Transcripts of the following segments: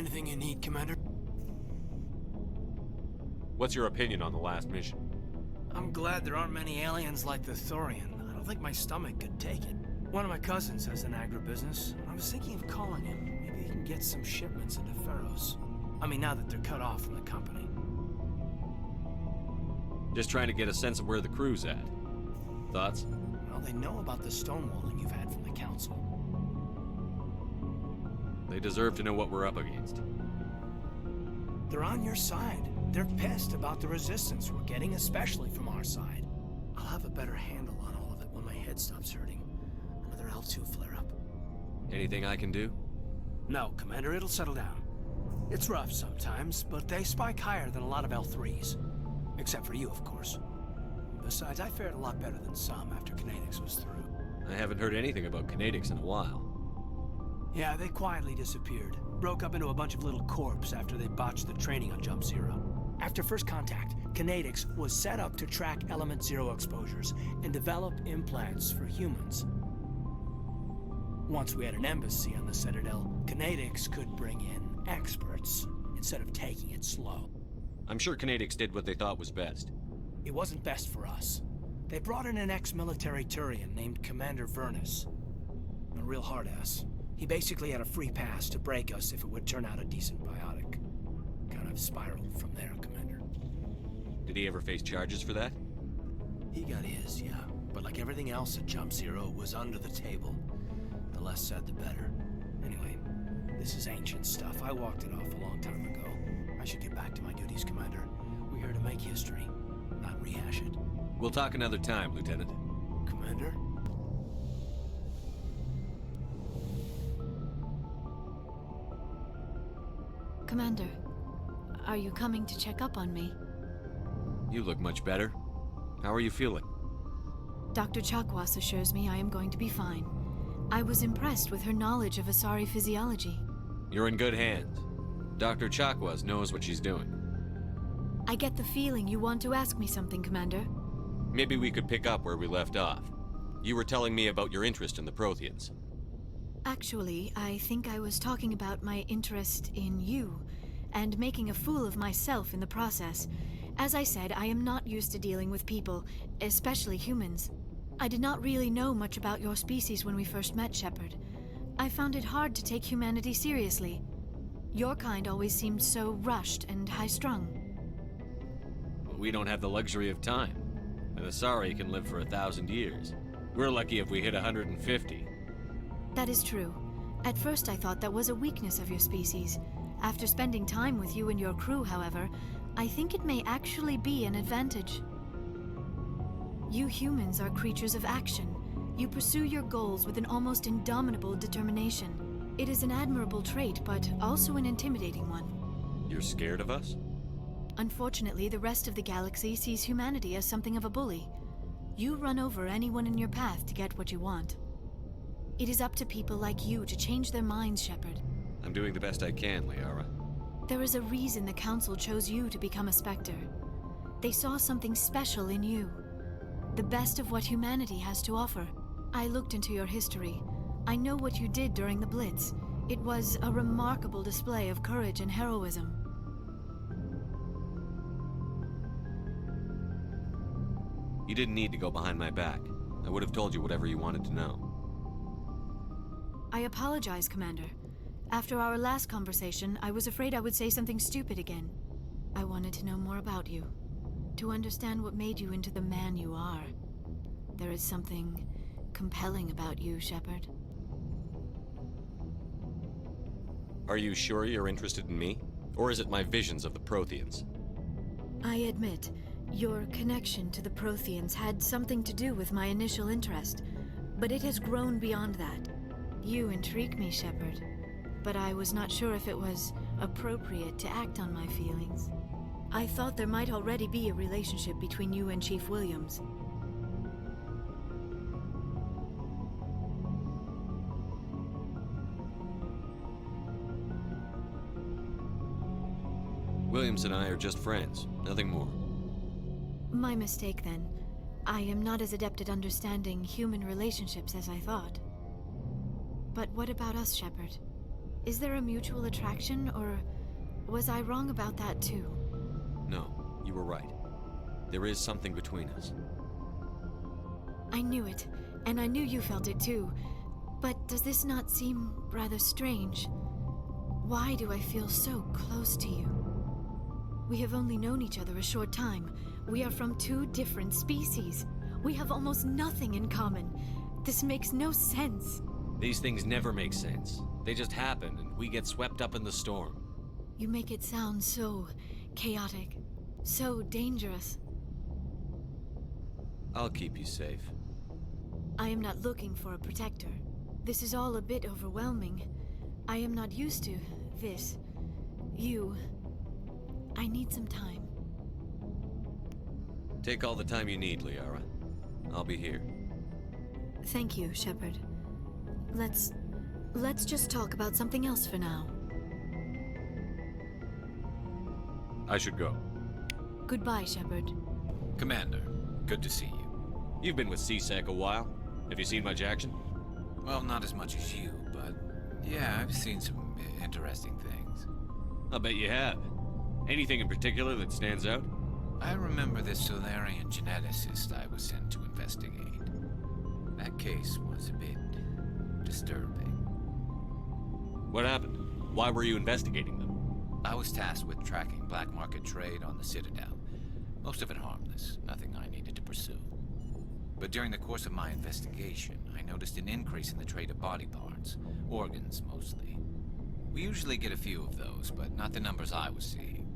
Anything you need, Commander? What's your opinion on the last mission? I'm glad there aren't many aliens like the Thorian. I don't think my stomach could take it. One of my cousins has an agribusiness. I was thinking of calling him. Maybe he can get some shipments into Pharaohs. I mean, now that they're cut off from the company. Just trying to get a sense of where the crew's at. Thoughts? Well, they know about the stonewalling you've had from the Council. They deserve to know what we're up against. They're on your side. They're pissed about the resistance we're getting, especially from our side. I'll have a better handle on all of it when my head stops hurting. Another L2 flare-up. Anything I can do? No, Commander, it'll settle down. It's rough sometimes, but they spike higher than a lot of L3s. Except for you, of course. Besides, I fared a lot better than some after Kinetics was through. I haven't heard anything about Kinetics in a while. Yeah, they quietly disappeared. Broke up into a bunch of little corps after they botched the training on Jump Zero. After first contact, Kinetics was set up to track Element Zero exposures and develop implants for humans. Once we had an embassy on the Citadel, Kinetics could bring in experts instead of taking it slow. I'm sure Kinetics did what they thought was best. It wasn't best for us. They brought in an ex-military Turian named Commander Vernus. A real hard-ass. He basically had a free pass to break us if it would turn out a decent biotic. Kind of spiraled from there, Commander. Did he ever face charges for that? He got his, yeah. But like everything else at Jump Zero, it was under the table. The less said, the better. Anyway, this is ancient stuff. I walked it off a long time ago. I should get back to my duties, Commander. We're here to make history, not rehash it. We'll talk another time, Lieutenant. Commander? Commander, are you coming to check up on me? You look much better. How are you feeling? Dr. Chakwas assures me I am going to be fine. I was impressed with her knowledge of Asari physiology. You're in good hands. Dr. Chakwas knows what she's doing. I get the feeling you want to ask me something, Commander. Maybe we could pick up where we left off. You were telling me about your interest in the Protheans. Actually, I think I was talking about my interest in you, and making a fool of myself in the process. As I said, I am not used to dealing with people, especially humans. I did not really know much about your species when we first met, Shepard. I found it hard to take humanity seriously. Your kind always seemed so rushed and high-strung. We don't have the luxury of time. An Asari can live for 1,000 years. We're lucky if we hit 150. That is true. At first I thought that was a weakness of your species. After spending time with you and your crew, however, I think it may actually be an advantage. You humans are creatures of action. You pursue your goals with an almost indomitable determination. It is an admirable trait, but also an intimidating one. You're scared of us? Unfortunately, the rest of the galaxy sees humanity as something of a bully. You run over anyone in your path to get what you want. It is up to people like you to change their minds, Shepard. I'm doing the best I can, Liara. There is a reason the Council chose you to become a Spectre. They saw something special in you. The best of what humanity has to offer. I looked into your history. I know what you did during the Blitz. It was a remarkable display of courage and heroism. You didn't need to go behind my back. I would have told you whatever you wanted to know. I apologize, Commander. After our last conversation, I was afraid I would say something stupid again. I wanted to know more about you. To understand what made you into the man you are. There is something compelling about you, Shepard. Are you sure you're interested in me? Or is it my visions of the Protheans? I admit, your connection to the Protheans had something to do with my initial interest, but it has grown beyond that. You intrigue me, Shepard, but I was not sure if it was appropriate to act on my feelings. I thought there might already be a relationship between you and Chief Williams. Williams and I are just friends, nothing more. My mistake, then. I am not as adept at understanding human relationships as I thought. But what about us, Shepard? Is there a mutual attraction, or was I wrong about that too? No, you were right. There is something between us. I knew it, and I knew you felt it too. But does this not seem rather strange? Why do I feel so close to you? We have only known each other a short time. We are from two different species. We have almost nothing in common. This makes no sense. These things never make sense. They just happen, and we get swept up in the storm. You make it sound so chaotic, so dangerous. I'll keep you safe. I am not looking for a protector. This is all a bit overwhelming. I am not used to this. You. I need some time. Take all the time you need, Liara. I'll be here. Thank you, Shepard. Let's just talk about something else for now. I should go. Goodbye, Shepard. Commander, good to see you. You've been with CSEC a while. Have you seen much action? Well, not as much as you, but yeah, I've seen some interesting things. I'll bet you have. Anything in particular that stands out? I remember this Solarian geneticist I was sent to investigate. That case was a bit disturbing. What happened? Why were you investigating them? I was tasked with tracking black market trade on the Citadel. Most of it harmless, nothing I needed to pursue. But during the course of my investigation, I noticed an increase in the trade of body parts, organs mostly. We usually get a few of those, but not the numbers I was seeing.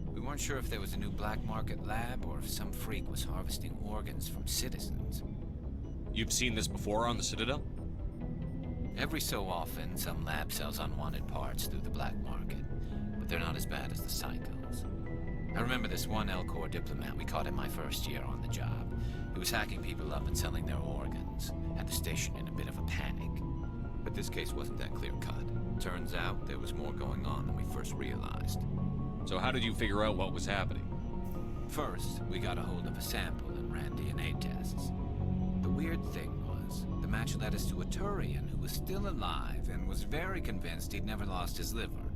We weren't sure if there was a new black market lab or if some freak was harvesting organs from citizens. You've seen this before on the Citadel? Every so often, some lab sells unwanted parts through the black market, but they're not as bad as the psychos. I remember this one L-Corps diplomat we caught in my first year on the job. He was hacking people up and selling their organs. Had the station in a bit of a panic. But this case wasn't that clear-cut. Turns out there was more going on than we first realized. So how did you figure out what was happening? First, we got a hold of a sample and ran DNA tests. The weird thing was, the match led us to a Turian who was still alive and was very convinced he'd never lost his liver.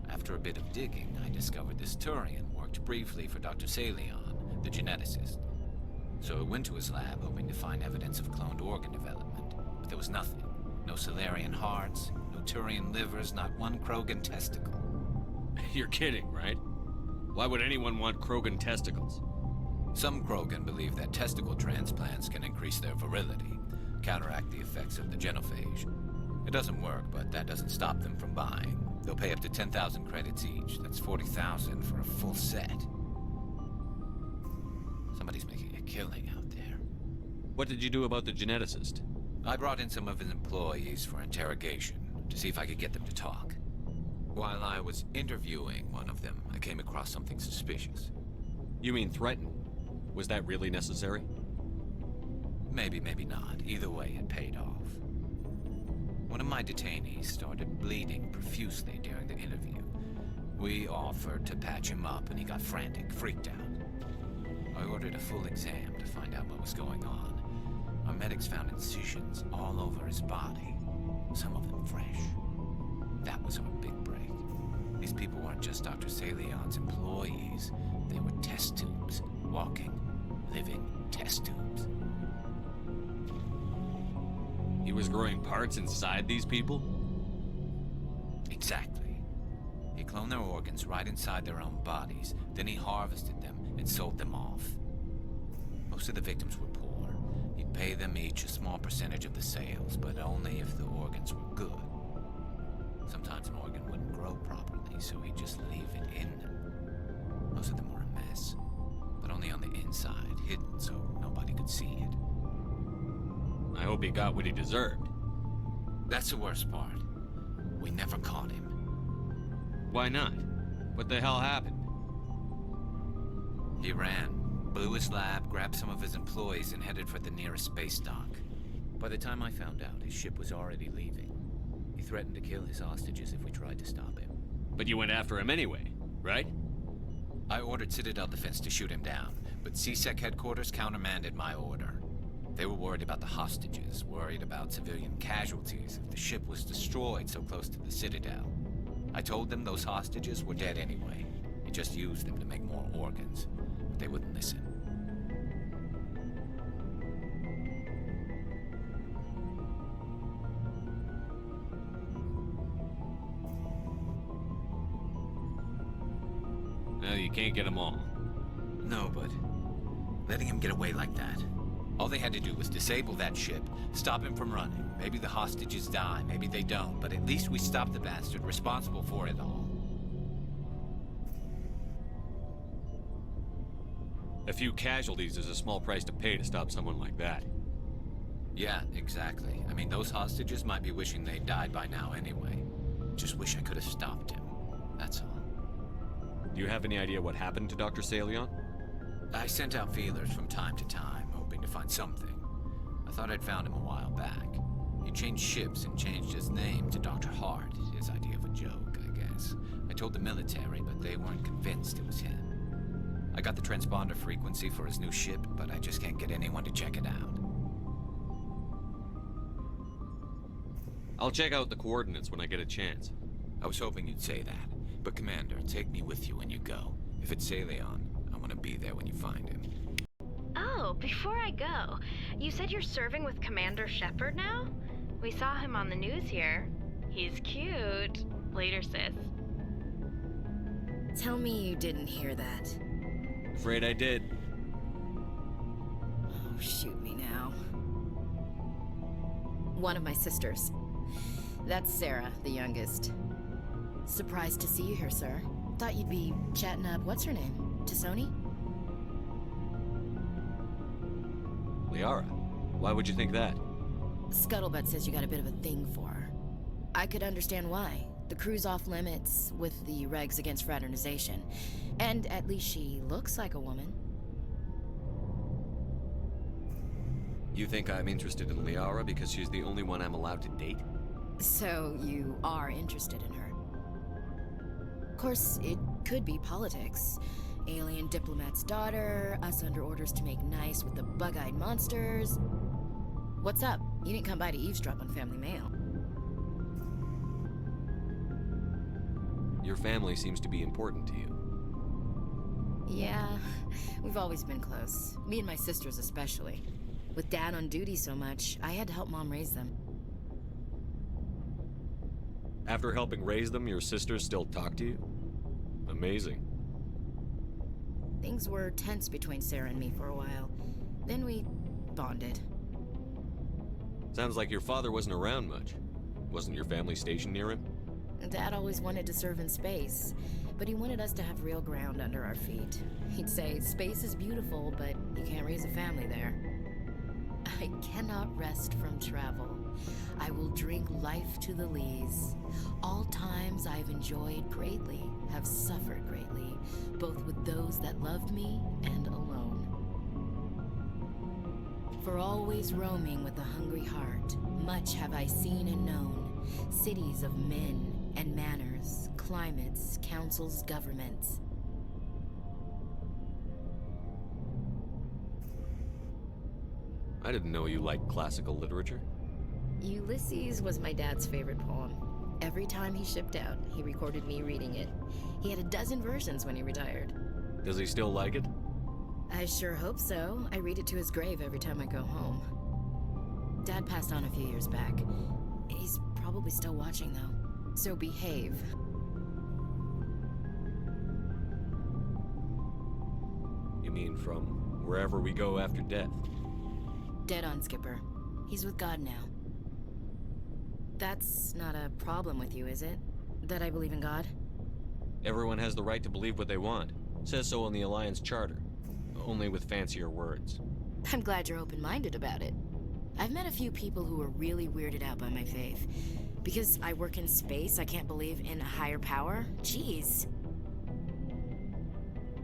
After a bit of digging, I discovered this Turian worked briefly for Dr. Salion, the geneticist. So I went to his lab hoping to find evidence of cloned organ development, but there was nothing. No Solarian hearts, no Turian livers, not one Krogan testicle. You're kidding, right? Why would anyone want Krogan testicles? Some Krogan believe that testicle transplants can increase their virility, counteract the effects of the genophage. It doesn't work, but that doesn't stop them from buying. They'll pay up to 10,000 credits each. That's 40,000 for a full set. Somebody's making a killing out there. What did you do about the geneticist? I brought in some of his employees for interrogation, to see if I could get them to talk. While I was interviewing one of them, I came across something suspicious. You mean threaten? Was that really necessary? Maybe, maybe not. Either way, it paid off. One of my detainees started bleeding profusely during the interview. We offered to patch him up, and he got frantic, freaked out. I ordered a full exam to find out what was going on. Our medics found incisions all over his body, some of them fresh. That was our big break. These people weren't just Dr. Salion's employees. They were test tubes, walking, living test tubes. He was growing parts inside these people? Exactly. He cloned their organs right inside their own bodies. Then he harvested them and sold them off. Most of the victims were poor. He'd pay them each a small percentage of the sales, but only if the organs were good. Sometimes an organ wouldn't grow properly, so he'd just leave it in them. Most of them were a mess, but only on the inside, hidden so nobody could see it. I hope he got what he deserved. That's the worst part. We never caught him. Why not? What the hell happened? He ran, blew his lab, grabbed some of his employees, and headed for the nearest space dock. By the time I found out, his ship was already leaving. He threatened to kill his hostages if we tried to stop him. But you went after him anyway, right? I ordered Citadel Defense to shoot him down, but CSEC headquarters countermanded my order. They were worried about the hostages, worried about civilian casualties if the ship was destroyed so close to the Citadel. I told them those hostages were dead anyway. He just used them to make more organs, but they wouldn't listen. Well, you can't get them all. No, but letting him get away like that. All they had to do was disable that ship, stop him from running. Maybe the hostages die, maybe they don't, but at least we stopped the bastard responsible for it all. A few casualties is a small price to pay to stop someone like that. Yeah, exactly. I mean, those hostages might be wishing they'd died by now anyway. Just wish I could have stopped him. That's all. Do you have any idea what happened to Dr. Salion? I sent out feelers from time to time, hoping to find something. I thought I'd found him a while back. He changed ships and changed his name to Dr. Hart, his idea of a joke, I guess. I told the military, but they weren't convinced it was him. I got the transponder frequency for his new ship, but I just can't get anyone to check it out. I'll check out the coordinates when I get a chance. I was hoping you'd say that. But Commander, take me with you when you go. If it's Salion, I want to be there when you find him. Oh, before I go, you said you're serving with Commander Shepard now? We saw him on the news here. He's cute. Later, sis. Tell me you didn't hear that. Afraid I did. Oh, shoot me now. One of my sisters. That's Sarah, the youngest. Surprised to see you here, sir. Thought you'd be chatting up, what's her name? Tassoni? Liara, why would you think that? Scuttlebutt says you got a bit of a thing for her. I could understand why. The crew's off limits with the regs against fraternization. And at least she looks like a woman. You think I'm interested in Liara because she's the only one I'm allowed to date? So you are interested in her. Of course, it could be politics. Alien diplomat's daughter, us under orders to make nice with the bug-eyed monsters. What's up? You didn't come by to eavesdrop on Family Mail. Your family seems to be important to you. Yeah, we've always been close. Me and my sisters especially. With Dad on duty so much, I had to help Mom raise them. After helping raise them, your sisters still talk to you? Amazing. Things were tense between Sarah and me for a while. Then we bonded. Sounds like your father wasn't around much. Wasn't your family stationed near him? Dad always wanted to serve in space, but he wanted us to have real ground under our feet. He'd say, space is beautiful, but you can't raise a family there. I cannot rest from travel. I will drink life to the lees. All times I've enjoyed greatly, have suffered greatly, both with those that loved me and alone. For always roaming with a hungry heart, much have I seen and known, cities of men and manners, climates, councils, governments. I didn't know you liked classical literature. Ulysses was my dad's favorite poem. Every time he shipped out, he recorded me reading it. He had a dozen versions when he retired. Does he still like it? I sure hope so. I read it to his grave every time I go home. Dad passed on a few years back. He's probably still watching, though. So behave. You mean from wherever we go after death? Dead on, Skipper. He's with God now. That's not a problem with you, is it? That I believe in God? Everyone has the right to believe what they want. Says so in the Alliance Charter. Only with fancier words. I'm glad you're open-minded about it. I've met a few people who are really weirded out by my faith. Because I work in space, I can't believe in a higher power? Jeez.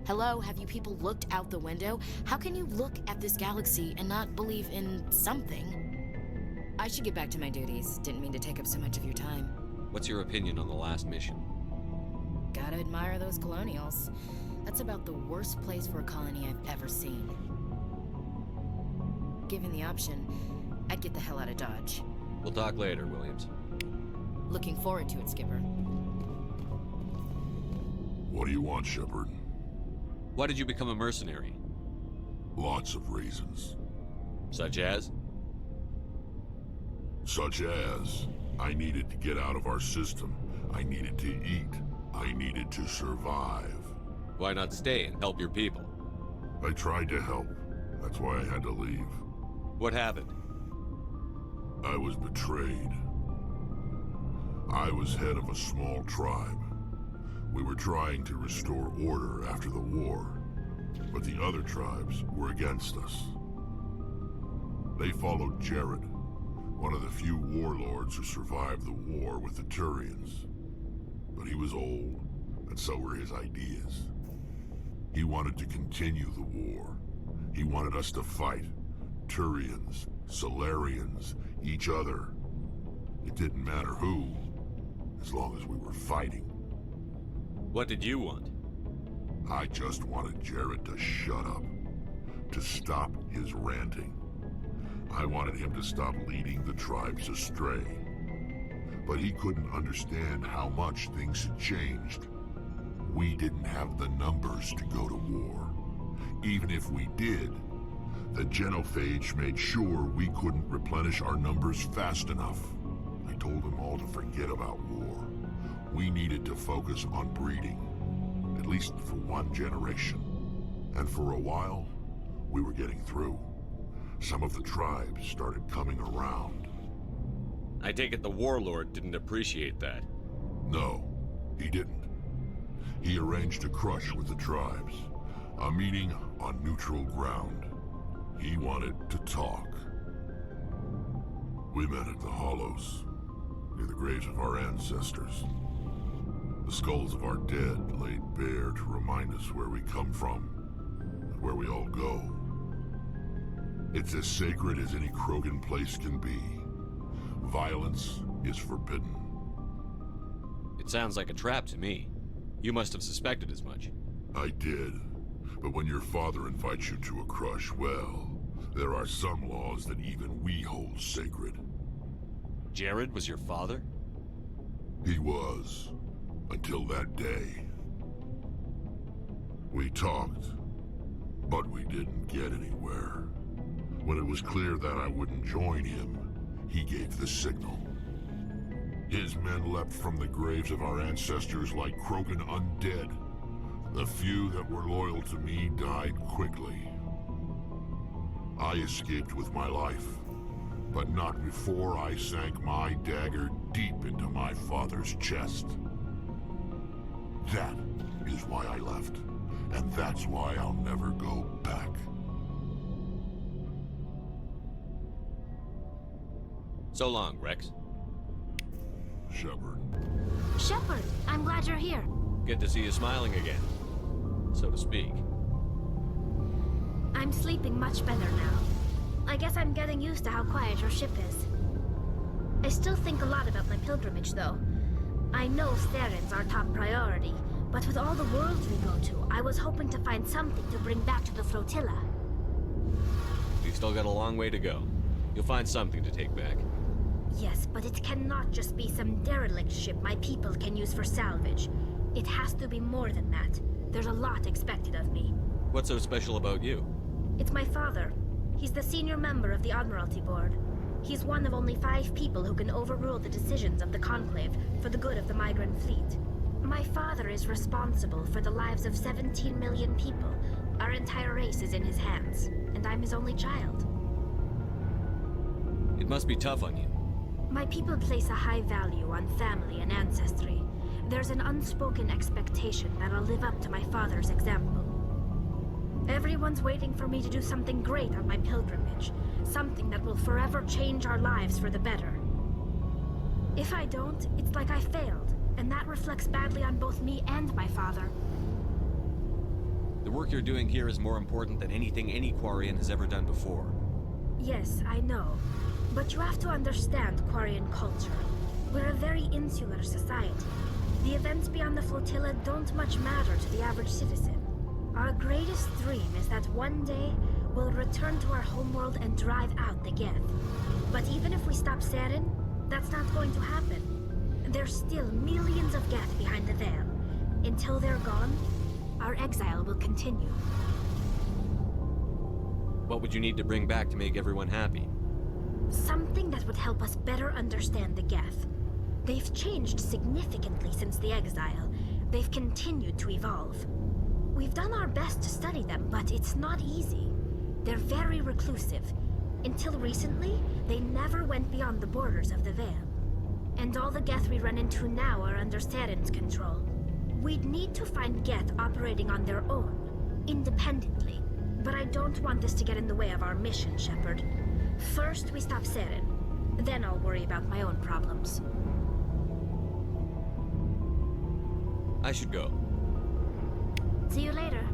Hello, have you people looked out the window? How can you look at this galaxy and not believe in something? I should get back to my duties. Didn't mean to take up so much of your time. What's your opinion on the last mission? Gotta admire those colonials. That's about the worst place for a colony I've ever seen. given the option, I'd get the hell out of Dodge. We'll talk later, Williams. Looking forward to it, Skipper. What do you want, Shepard? Why did you become a mercenary? Lots of reasons. Such as? Such as, I needed to get out of our system. I needed to eat. I needed to survive. Why not stay and help your people? I tried to help. That's why I had to leave. What happened? I was betrayed. I was head of a small tribe. We were trying to restore order after the war, but the other tribes were against us. They followed Jared, one of the few warlords who survived the war with the Turians. But he was old, and so were his ideas. He wanted to continue the war. He wanted us to fight. Turians, Solarians, each other. It didn't matter who, as long as we were fighting. What did you want? I just wanted Jared to shut up, to stop his ranting. I wanted him to stop leading the tribes astray. But he couldn't understand how much things had changed. We didn't have the numbers to go to war. Even if we did, the genophage made sure we couldn't replenish our numbers fast enough. I told them all to forget about war. We needed to focus on breeding, at least for one generation. And for a while, we were getting through. Some of the tribes started coming around. I take it the warlord didn't appreciate that. No, he didn't. He arranged a crush with the tribes, a meeting on neutral ground. He wanted to talk. We met at the Hollows, near the graves of our ancestors. The skulls of our dead laid bare to remind us where we come from, and where we all go. It's as sacred as any Krogan place can be. Violence is forbidden. It sounds like a trap to me. You must have suspected as much. I did. But when your father invites you to a crush, well, there are some laws that even we hold sacred. Jared was your father? He was. Until that day. We talked, but we didn't get anywhere. When it was clear that I wouldn't join him, he gave the signal. His men leapt from the graves of our ancestors like Krogan undead. The few that were loyal to me died quickly. I escaped with my life, but not before I sank my dagger deep into my father's chest. That is why I left, and that's why I'll never go back. So long, Rex. Shepard. Shepard, I'm glad you're here. Good to see you smiling again, so to speak. I'm sleeping much better now. I guess I'm getting used to how quiet your ship is. I still think a lot about my pilgrimage, though. I know Theron's our top priority, but with all the worlds we go to, I was hoping to find something to bring back to the flotilla. We've still got a long way to go. You'll find something to take back. Yes, but it cannot just be some derelict ship my people can use for salvage. It has to be more than that. There's a lot expected of me. What's so special about you? It's my father. He's the senior member of the Admiralty Board. He's one of only 5 people who can overrule the decisions of the Conclave for the good of the migrant fleet. My father is responsible for the lives of 17 million people. Our entire race is in his hands, and I'm his only child. It must be tough on you. My people place a high value on family and ancestry. There's an unspoken expectation that I'll live up to my father's example. Everyone's waiting for me to do something great on my pilgrimage, something that will forever change our lives for the better. If I don't, it's like I failed, and that reflects badly on both me and my father. The work you're doing here is more important than anything any Quarian has ever done before. Yes, I know. But you have to understand Quarian culture. We're a very insular society. The events beyond the flotilla don't much matter to the average citizen. Our greatest dream is that one day, We'll return to our homeworld and drive out the Geth. But even if we stop Saren, that's not going to happen. There's still millions of Geth behind the veil. Until they're gone, our exile will continue. What would you need to bring back to make everyone happy? Something that would help us better understand the Geth. They've changed significantly since the exile. They've continued to evolve. We've done our best to study them, but it's not easy. They're very reclusive. Until recently, they never went beyond the borders of the Veil. And all the Geth we run into now are under Saren's control. We'd need to find Geth operating on their own, independently. But I don't want this to get in the way of our mission, Shepard. First, we stop Saren. Then I'll worry about my own problems. I should go. See you later.